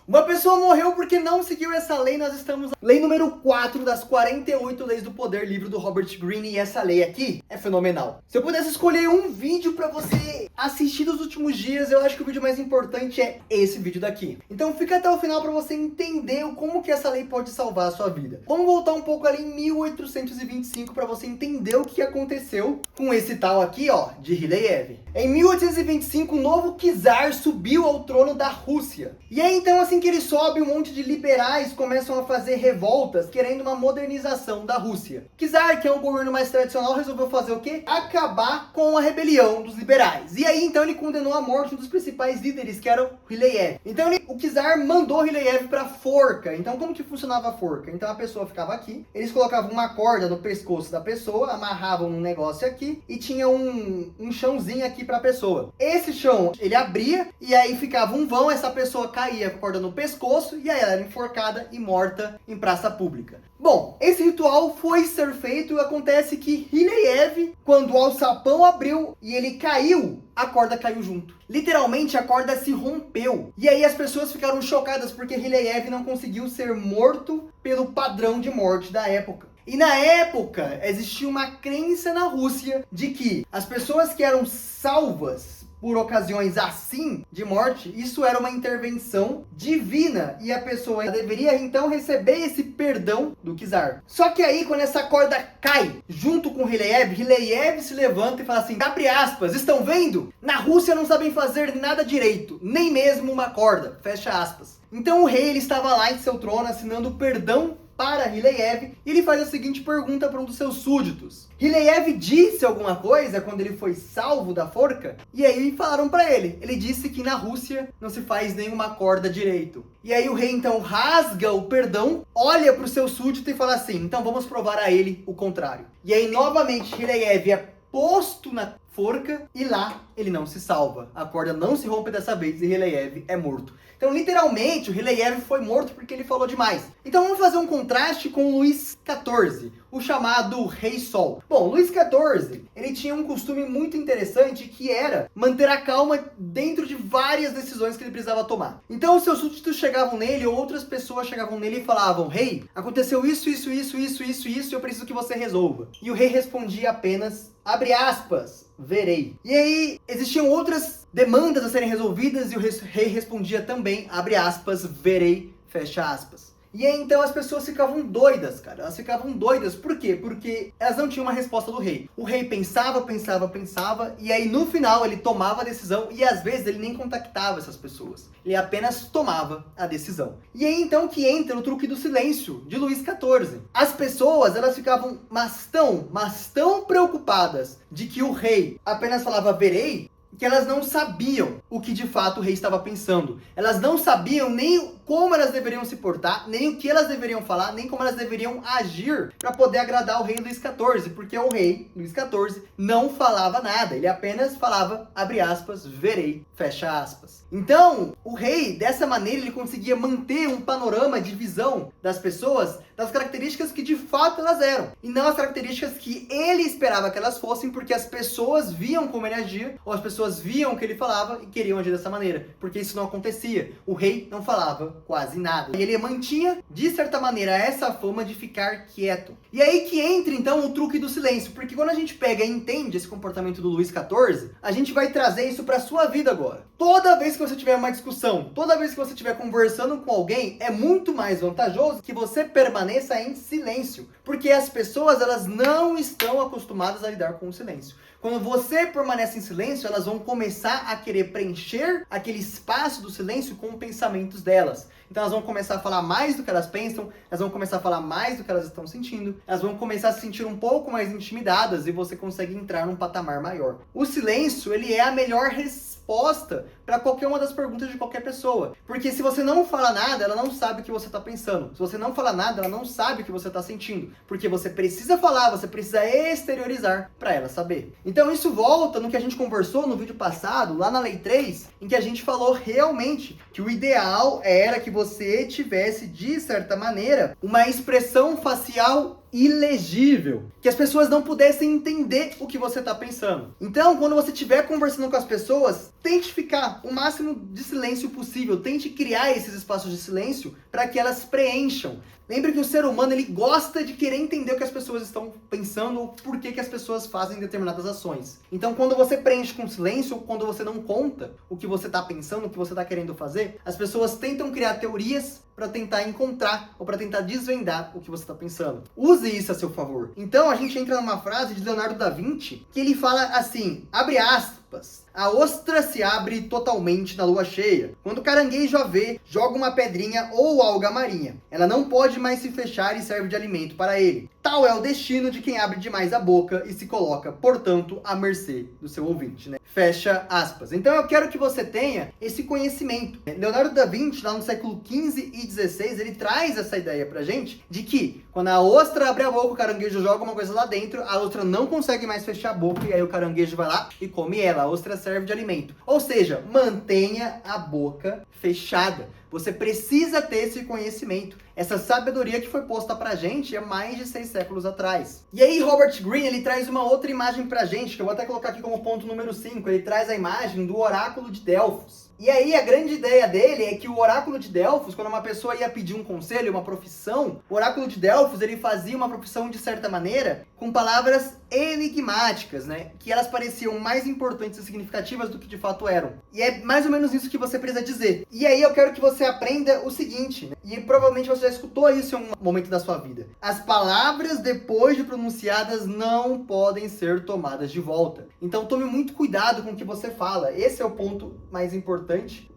Uma pessoa morreu porque não seguiu essa lei. Nós estamos na lei número 4 das 48 leis do poder, livro do Robert Greene. E essa lei aqui é fenomenal. Se eu pudesse escolher um vídeo pra você assistir nos últimos dias, eu acho que o vídeo mais importante é esse vídeo daqui. Então fica até o final pra você entender como que essa lei pode salvar a sua vida. Vamos voltar um pouco ali em 1825 pra você entender o que aconteceu com esse tal aqui, ó, de Ryleyev. Em 1825, o novo czar subiu ao trono da Rússia. E aí então, assim que ele sobe, um monte de liberais começam a fazer revoltas, querendo uma modernização da Rússia. Czar, que é um governo mais tradicional, resolveu fazer o quê? Acabar com a rebelião dos liberais. E aí então ele condenou à morte um dos principais líderes, que era o Ryleyev. Então o czar mandou Ryleyev pra forca. Então como que funcionava a forca? Então a pessoa ficava aqui, eles colocavam uma corda no pescoço da pessoa, amarravam um negócio aqui e tinha um chãozinho aqui pra pessoa. Esse chão, ele abria e aí ficava um vão, essa pessoa caía com a corda no pescoço e aí ela era enforcada e morta em praça pública. Bom, esse ritual foi ser feito e acontece que Ryleyev, quando o alçapão abriu e ele caiu, a corda caiu junto. Literalmente a corda se rompeu. E aí as pessoas ficaram chocadas porque Ryleyev não conseguiu ser morto pelo padrão de morte da época. E na época existia uma crença na Rússia de que as pessoas que eram salvas por ocasiões assim de morte, isso era uma intervenção divina e a pessoa deveria então receber esse perdão do czar. Só que aí quando essa corda cai junto com Ryleyev se levanta e fala assim, abre aspas, estão vendo? Na Rússia não sabem fazer nada direito, nem mesmo uma corda, fecha aspas. Então o rei ele estava lá em seu trono assinando perdão para Ryleyev, e ele faz a seguinte pergunta para um dos seus súditos. Ryleyev disse alguma coisa quando ele foi salvo da forca? E aí falaram para ele. Ele disse que na Rússia não se faz nenhuma corda direito. E aí o rei então rasga o perdão, olha para o seu súdito e fala assim, então vamos provar a ele o contrário. E aí novamente Ryleyev é posto na forca e lá ele não se salva. A corda não se rompe dessa vez e Ryleyev é morto. Então, literalmente, o Ryleyev foi morto porque ele falou demais. Então, vamos fazer um contraste com o Luís XIV, o chamado Rei Sol. Bom, Luís XIV, ele tinha um costume muito interessante que era manter a calma dentro de várias decisões que ele precisava tomar. Então, os seus súditos chegavam nele, ou outras pessoas chegavam nele e falavam, rei, aconteceu isso, e eu preciso que você resolva. E o rei respondia apenas, abre aspas, verei. E aí, existiam outras demandas a serem resolvidas e o rei respondia também, abre aspas, verei, fecha aspas. E aí, então, as pessoas ficavam doidas, cara. Elas ficavam doidas. Por quê? Porque elas não tinham uma resposta do rei. O rei pensava, e aí, no final, ele tomava a decisão e, às vezes, ele nem contactava essas pessoas. Ele apenas tomava a decisão. E aí, então, que entra o truque do silêncio, de Luís XIV. As pessoas, elas ficavam mas tão preocupadas de que o rei apenas falava verei, que elas não sabiam o que de fato o rei estava pensando. Elas não sabiam nem como elas deveriam se portar, nem o que elas deveriam falar, nem como elas deveriam agir para poder agradar o rei Luís XIV, porque o rei Luís XIV não falava nada, ele apenas falava, abre aspas, verei, fecha aspas. Então, o rei, dessa maneira, ele conseguia manter um panorama de visão das pessoas, das características que de fato elas eram, e não as características que ele esperava que elas fossem, porque as pessoas viam como ele agia, ou as pessoas viam o que ele falava e queriam agir dessa maneira, porque isso não acontecia. O rei não falava quase nada. E ele mantinha, de certa maneira, essa fama de ficar quieto. E aí que entra, então, o truque do silêncio, porque quando a gente pega e entende esse comportamento do Luís XIV, a gente vai trazer isso para sua vida agora. Toda vez que você tiver uma discussão, toda vez que você estiver conversando com alguém, é muito mais vantajoso que você permaneça em silêncio, porque as pessoas, elas não estão acostumadas a lidar com o silêncio. Quando você permanece em silêncio, elas vão começar a querer preencher aquele espaço do silêncio com pensamentos delas. Então elas vão começar a falar mais do que elas pensam, elas vão começar a falar mais do que elas estão sentindo, elas vão começar a se sentir um pouco mais intimidadas e você consegue entrar num patamar maior. O silêncio, ele é a melhor resposta para qualquer uma das perguntas de qualquer pessoa. Porque se você não fala nada, ela não sabe o que você está pensando. Se você não fala nada, ela não sabe o que você está sentindo. Porque você precisa falar, você precisa exteriorizar para ela saber. Então isso volta no que a gente conversou no vídeo passado, lá na Lei 3, em que a gente falou realmente que o ideal era que você tivesse, de certa maneira, uma expressão facial ilegível, que as pessoas não pudessem entender o que você está pensando. Então, quando você estiver conversando com as pessoas, tente ficar deixar o máximo de silêncio possível. Tente criar esses espaços de silêncio para que elas preencham. Lembre que o ser humano, ele gosta de querer entender o que as pessoas estão pensando ou por que as pessoas fazem determinadas ações. Então, quando você preenche com silêncio ou quando você não conta o que você está pensando, o que você está querendo fazer, as pessoas tentam criar teorias para tentar encontrar ou para tentar desvendar o que você está pensando. Use isso a seu favor. Então, a gente entra numa frase de Leonardo da Vinci que ele fala assim, abre aspas, a ostra se abre totalmente na lua cheia. Quando o caranguejo a vê, joga uma pedrinha ou alga marinha. Ela não pode mais se fechar e serve de alimento para ele. Tal é o destino de quem abre demais a boca e se coloca, portanto, à mercê do seu ouvinte, né? Fecha aspas. Então eu quero que você tenha esse conhecimento. Leonardo da Vinci, lá no século XV e XVI, ele traz essa ideia pra gente de que quando a ostra abre a boca, o caranguejo joga uma coisa lá dentro, a ostra não consegue mais fechar a boca e aí o caranguejo vai lá e come ela. A ostra serve de alimento. Ou seja, mantenha a boca fechada. Você precisa ter esse conhecimento, essa sabedoria que foi posta pra gente há mais de 6 séculos atrás. E aí Robert Greene, ele traz uma outra imagem pra gente, que eu vou até colocar aqui como ponto número 5. Ele traz a imagem do oráculo de Delfos. E aí a grande ideia dele é que o oráculo de Delfos, quando uma pessoa ia pedir um conselho, uma profissão, o oráculo de Delfos, ele fazia uma profissão de certa maneira com palavras enigmáticas, né? Que elas pareciam mais importantes e significativas do que de fato eram. E é mais ou menos isso que você precisa dizer. E aí eu quero que você aprenda o seguinte, né? E provavelmente você já escutou isso em um momento da sua vida. As palavras depois de pronunciadas não podem ser tomadas de volta. Então tome muito cuidado com o que você fala. Esse é o ponto mais importante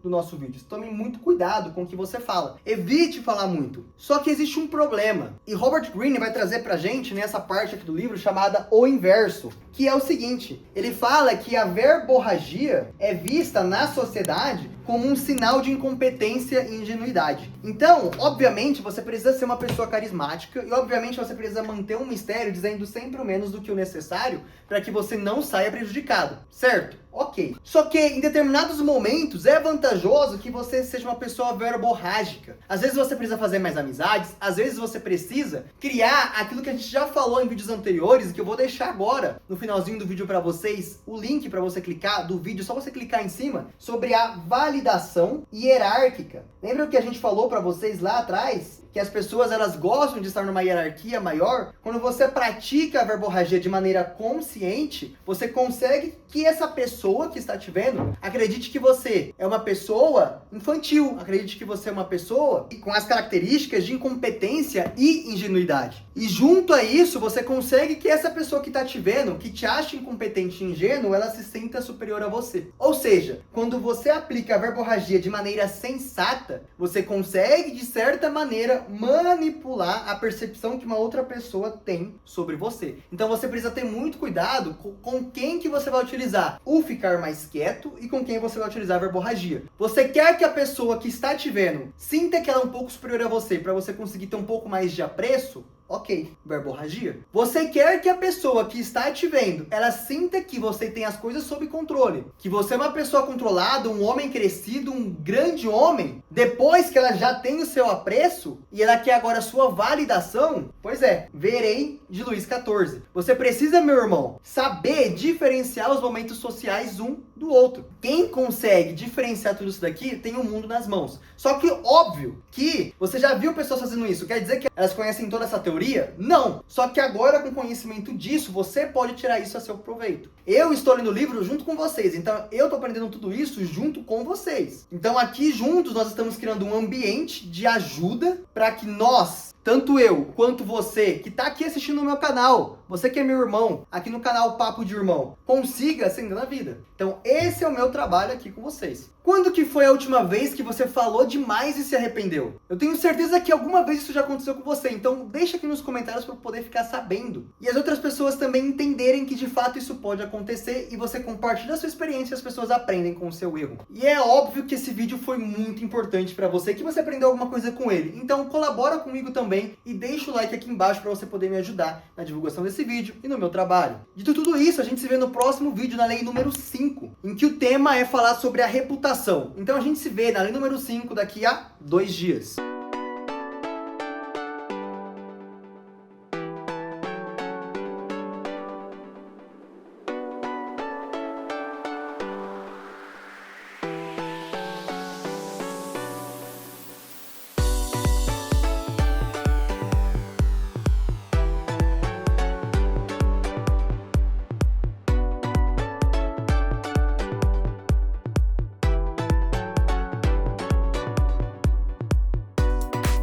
do nosso vídeo. Tome muito cuidado com o que você fala. Evite falar muito. Só que existe um problema. E Robert Greene vai trazer pra gente nessa parte aqui do livro chamada O Inverso, que é o seguinte. Ele fala que a verborragia é vista na sociedade como um sinal de incompetência e ingenuidade. Então, obviamente, você precisa ser uma pessoa carismática e, obviamente, você precisa manter um mistério dizendo sempre o menos do que o necessário para que você não saia prejudicado, certo? Ok. Só que em determinados momentos é vantajoso que você seja uma pessoa verborrágica. Às vezes você precisa fazer mais amizades, às vezes você precisa criar aquilo que a gente já falou em vídeos anteriores e que eu vou deixar agora no finalzinho do vídeo para vocês, o link para você clicar do vídeo, só você clicar em cima, sobre a validação hierárquica. Lembra o que a gente falou para vocês lá atrás? Que as pessoas, elas gostam de estar numa hierarquia maior. Quando você pratica a verborragia de maneira consciente, você consegue que essa pessoa que está te vendo acredite que você é uma pessoa infantil, acredite que você é uma pessoa com as características de incompetência e ingenuidade. E junto a isso, você consegue que essa pessoa que está te vendo, que te acha incompetente e ingênuo, ela se sinta superior a você. Ou seja, quando você aplica a verborragia de maneira sensata, você consegue, de certa maneira, manipular a percepção que uma outra pessoa tem sobre você. Então você precisa ter muito cuidado com quem que você vai utilizar o ficar mais quieto e com quem você vai utilizar a verborragia. Você quer que a pessoa que está te vendo sinta que ela é um pouco superior a você para você conseguir ter um pouco mais de apreço? Ok, verborragia. Você quer que a pessoa que está te vendo, ela sinta que você tem as coisas sob controle, que você é uma pessoa controlada, um homem crescido, um grande homem, depois que ela já tem o seu apreço e ela quer agora a sua validação? Pois é, verei de Luís XIV. Você precisa, meu irmão, saber diferenciar os momentos sociais um do outro. Quem consegue diferenciar tudo isso daqui tem o mundo nas mãos. Só que óbvio que você já viu pessoas fazendo isso. Quer dizer que elas conhecem toda essa teoria? Não. Só que agora, com conhecimento disso, você pode tirar isso a seu proveito. Eu estou lendo o livro junto com vocês. Então eu estou aprendendo tudo isso junto com vocês. Então aqui juntos nós estamos criando um ambiente de ajuda para que nós, tanto eu quanto você que está aqui assistindo o meu canal, você que é meu irmão, aqui no canal Papo de Irmão, consiga ascender na vida. Então esse é o meu trabalho aqui com vocês. Quando que foi a última vez que você falou demais e se arrependeu? Eu tenho certeza que alguma vez isso já aconteceu com você, então deixa aqui nos comentários para eu poder ficar sabendo. E as outras pessoas também entenderem que de fato isso pode acontecer e você compartilha a sua experiência e as pessoas aprendem com o seu erro. E é óbvio que esse vídeo foi muito importante para você, que você aprendeu alguma coisa com ele. Então colabora comigo também e deixa o like aqui embaixo para você poder me ajudar na divulgação desse vídeo e no meu trabalho. Dito tudo isso, a gente se vê no próximo vídeo, na lei número 5, em que o tema é falar sobre a reputação. Então a gente se vê na lei número 5 daqui a 2 dias.